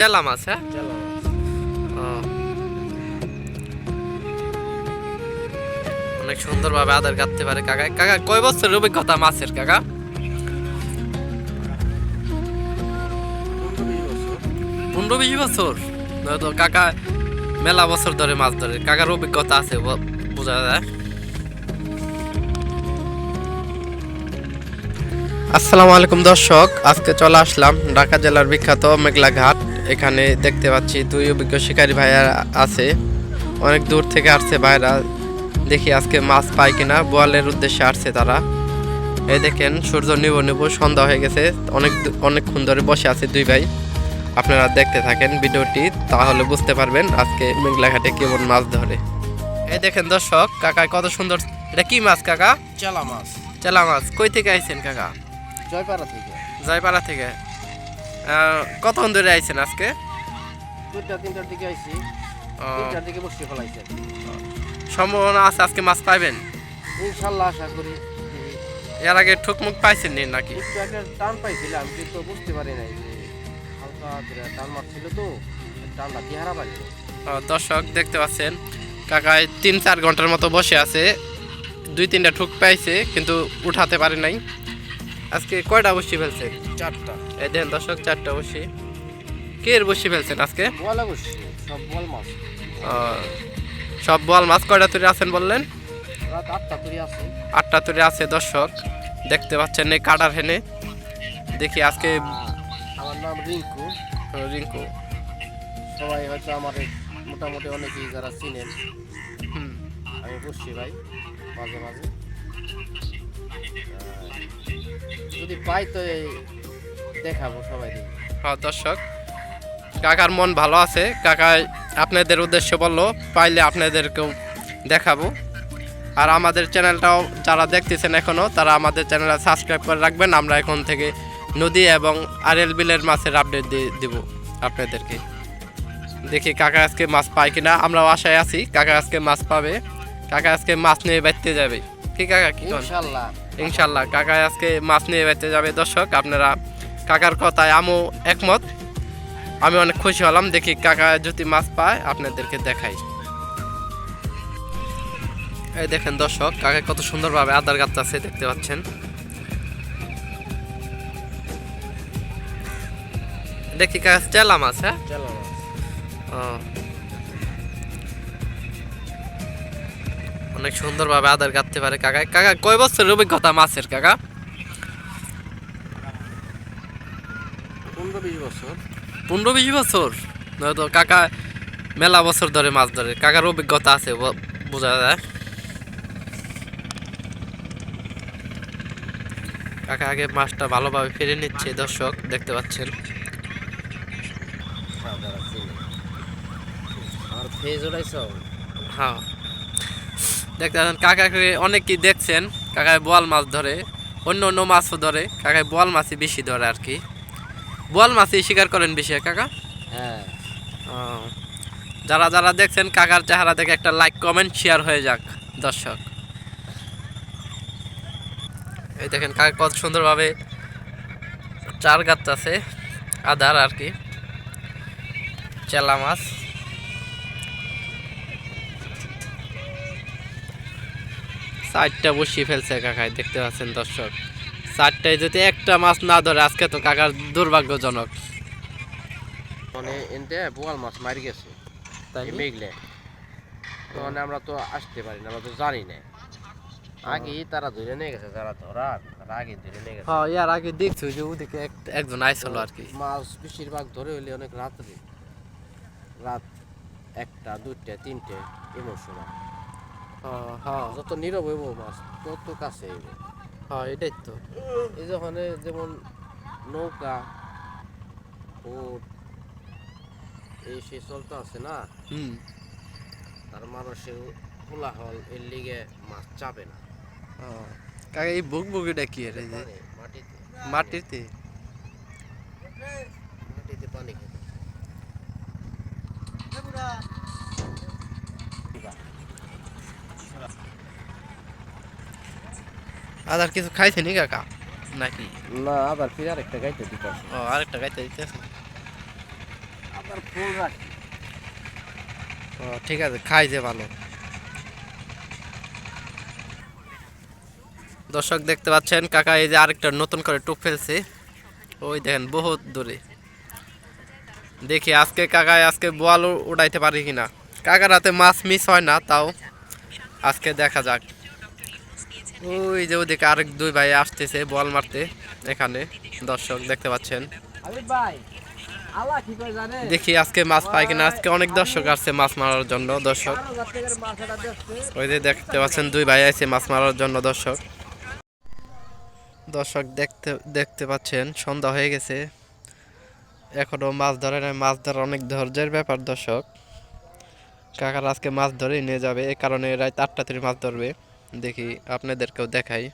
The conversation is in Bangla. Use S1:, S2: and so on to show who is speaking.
S1: চেলা মাছ, হ্যাঁ? অনেক সুন্দর ভাবে আদার কাটতে পারে কাকা। কাকা কয় বছরের অভিজ্ঞতা মাছের কাকা? 15-20 বছর তো কাকা মেলা বছর ধরে মাছ ধরে। কাকার অভিজ্ঞতা আছে বোঝা যায়। আসসালামু আলাইকুম দর্শক, আজকে চলে আসলাম ঢাকা জেলার বিখ্যাত মেঘলা ঘাট। এখানে দেখতে পাচ্ছি দুই অভিজ্ঞ শিকারী ভাইয়া আছে, অনেক দূর থেকে আসছে ভাইরা। দেখি আজকে মাছ পায় কিনা, বোয়ালের উদ্দেশ্যে আসছে তারা। এই দেখেন সূর্য নিব সন্ধ্যা হয়ে গেছে, অনেকক্ষণ ধরে বসে আছে দুই ভাই। আপনারা দেখতে থাকেন ভিডিওটি, তাহলে বুঝতে পারবেন আজকে মেঘলা ঘাটে কেমন মাছ ধরে। এই দেখেন দর্শক, কাকা কত সুন্দর। এটা কি মাছ কাকা?
S2: চেলা মাছ।
S1: চেলা মাছ। কই থেকে আইছেন কাকা?
S2: জয়পাড়া থেকে।
S1: জয়পাড়া থেকে। কতক্ষণ ধরে আইছেন আজকে?
S2: 2-3টার দিকে আইছি। 3টার দিকে বসে ফেলাইছে।
S1: সম্ভাবনা আছে আজকে মাছ পাইবেন
S2: ইনশাআল্লাহ, আশা করি।
S1: এর আগে ঠুকমুক পাইছেন নি নাকি?
S2: একটু একটা টান পাইছিলাম, কিন্তু বুঝতে পারি নাই যে হালকা করে টান মারছিল, তো টানটা কি হারা পারি।
S1: দর্শক দেখতে পাচ্ছেন কাকায় 3-4 ঘন্টার মতো বসে আছে, 2-3টা ঠুক পাইছে কিন্তু উঠাতে পারে নাই। আজকে কয়টা বসি ফেলছেন?
S2: 4টা।
S1: এই দেন দর্শক, 4টা বসি। কে বসি ফেলছেন আজকে?
S2: বলা বসছি, সব বল মাছ।
S1: সব বল মাছ। কয়টা তৈরি আছেন বললেন?
S2: রাত 8টা তৈরি আছে।
S1: 8টা তৈরি আছে। দর্শক দেখতে পাচ্ছেন এই কাটার হেনে। দেখি আজকে।
S2: আমার নাম রিঙ্কু।
S1: রিঙ্কু।
S2: সবাই হয়তো আমার মোটামুটি অনেকেই যারা চিনেন। আমি বসছি ভাই মাঝে মাঝে। যদি পাই তো দেখাবো সবাই।
S1: হ্যাঁ দর্শক, কাকার মন ভালো আছে। কাকা আপনাদের উদ্দেশ্য বললো পাইলে আপনাদেরকেও দেখাবো। আর আমাদের চ্যানেলটাও যারা দেখতেছেন এখনও, তারা আমাদের চ্যানেলটা সাবস্ক্রাইব করে রাখবেন। আমরা এখন থেকে নদী এবং আরএল বিলের মাছের আপডেট দিব আপনাদেরকে। দেখি কাকা আজকে মাছ পায় কিনা। আমরাও আশায় আছি কাকা আজকে মাছ পাবে। কাকা আজকে মাছ নিয়ে বাইতে যাবে। কি কাকা? কি
S2: ইনশাআল্লাহ?
S1: ইনশাল্লাহ কাকা আজকে মাছ নিয়ে বাইতে যাবে। দর্শক আপনারা কাকার কথায় আমিও একমত। আমি অনেক খুশি হলাম। দেখি কাকা যদি মাছ পায় আপনাদেরকে দেখাই। এই দেখেন দর্শক, কাকা কত সুন্দরভাবে আদার গাছ আছে, দেখতে পাচ্ছেন। দেখি কাকা চেলা মাছ, হ্যাঁ?
S2: চেলা মাছ।
S1: অনেক সুন্দরভাবে আদার কাটতে পারে কাকা। কাকা কয় বছরের অভিজ্ঞতা মাছের কাকা?
S2: 15-20 বছর।
S1: 15-20 বছর তো কাকা মেলা বছর ধরে মাছ ধরে। কাকার অভিজ্ঞতা আছে বোঝা যায়। কাকা আগে মাছটা ভালোভাবে ফিরে নিচ্ছে। দর্শক দেখতে পাচ্ছেন।
S2: আর ফেজ উড়াইছ?
S1: হ্যাঁ দেখতে পাচ্ছেন কাকাকে অনেকেই দেখছেন। কাকায় বোয়াল মাছ ধরে, অন্য অন্য মাছও ধরে। কাকায় বোয়াল মাছই বেশি ধরে আর কি। বোয়াল মাছই শিকার করেন বেশি কাকা?
S2: হ্যাঁ।
S1: যারা যারা দেখছেন কাকার চেহারা দেখে একটা লাইক কমেন্ট শেয়ার হয়ে যাক দর্শক। এই দেখেন কাকা কত সুন্দরভাবে চার গাছ আছে আদার আর কি। চেলা মাছ। চারটা বসিয়ে ফেলছে কাকায়, দেখতে পাচ্ছেন দর্শক। 4টায় যদি একটা মাছ না ধরে আজকে তো কাকার দুর্ভাগ্যজনক।
S2: মানে এনতে বোয়াল মাছ মারি গেছে তাই মেঘলে। মানে আমরা তো আসতে পারি না, আমরা তো জানি না। আগে তারা ধরে নিয়ে গেছে, যারা ধরার তারা আগে ধরে নিয়ে গেছে।
S1: হ্যাঁ ইয়ার আগে দেখছি যে ওদিকে একজন আইছিল আর কি।
S2: মাছ বেশিরভাগ ধরে হইলে অনেক রাত্রে, রাত 1টা 2টা 3টে এমন সময়।
S1: হ্যাঁ
S2: যত নীরব হইব মাছ তত কাছে হইব।
S1: হ্যাঁ এটাই তো।
S2: এই যখন যেমন নৌকা বোট এই সে চলতে আছে না, তার মানুষের কোলাহল এর লিগে মাছ চাপে না।
S1: কাকা এই বুক বুকিটা কি রে?
S2: মাটিতে
S1: মাটিতে
S2: মাটিতে পানি খেতে।
S1: আদার কিছু খাইছে নি কাকা নাকি?
S2: না, আবার ফিরে আরেকটা গাইতে দিতে আছে।
S1: আরেকটা গাইতে দিতেছে।
S2: ফুল রাখি।
S1: ও ঠিক আছে, খাই যে ভালো। দর্শক দেখতে পাচ্ছেন কাকা এই যে আরেকটা নতুন করে টোপ ফেলছে, ওই দেখেন বহুত দূরে। দেখি আজকে কাকায় আজকে বোয়াল উড়াইতে পারি কিনা। কাকার হাতে মাছ মিস হয় না, তাও আজকে দেখা যাক। ওই যে ওদিকে আরেক দুই ভাই আসতেছে বল মারতে এখানে, দর্শক দেখতে পাচ্ছেন।
S2: আরে ভাই আল্লাহ কি করে জানে,
S1: দেখি আজকে মাছ পাই কিনা। আজকে অনেক দর্শক আসছে মাছ মারার জন্য। দর্শক
S2: 12,000 টাকার মাছটা দেখছে।
S1: ওই যে দেখতে পাচ্ছেন দুই ভাই আছে মাছ মারার জন্য। দর্শক দর্শক দেখতে দেখতে পাচ্ছেন সন্ধ্যা হয়ে গেছে, এখনো মাছ ধরে নাই। মাছ ধরা অনেক ধৈর্যের ব্যাপার দর্শক। কাকার আজকে মাছ ধরেই নিয়ে যাবে, এই কারণে রাত 8টা থেকে মাছ ধরবে। দেখি আপনাদেরকেও দেখাই।